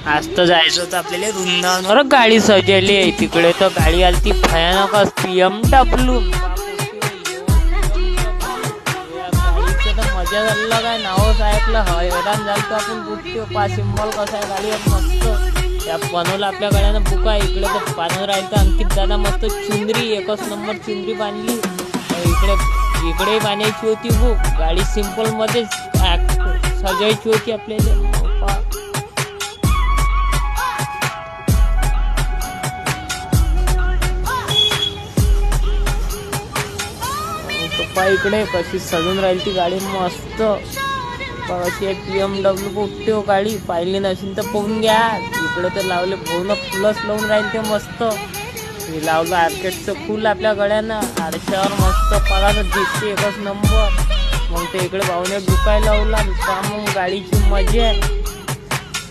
आज तर जायचं होतं आपल्याला वृंदावनवर, गाडी सजवली आहे तिकडे. तर गाडी आली ती भयानक BMW. गाडीचं तर मजा झालं काय, नावच ऐकलं हैराण झालं तर आपण बुकतो. पा सिम्बॉल कसा आहे गाडीवर मस्त. त्या बनवलं आपल्या गाड्यानं बुका. इकडे तर पानवर राहिलं अंकित दादा मस्त चुंदरी, एकच नंबर चुंदरी बांधली. इकडे बांधायची होती बुक. गाडी सिम्पल मध्ये सजवायची होती आपल्याला. इकडे कशी सजून राहील ती गाडी मस्त. कशी आहे BMW पोट्टी हो गाडी. पाहिली नसेल तर पाहून घ्या. इकडे तर लावले पूर्ण फुलच लावून राहील ते मस्त. हे लावलं आर्केटचं फुल आपल्या गळ्यानं. आरशावर मस्त पगार दिसते एकच नंबर. मग ते इकडे भाऊने दुकाय लावला. मग गाडीची मजा आहे.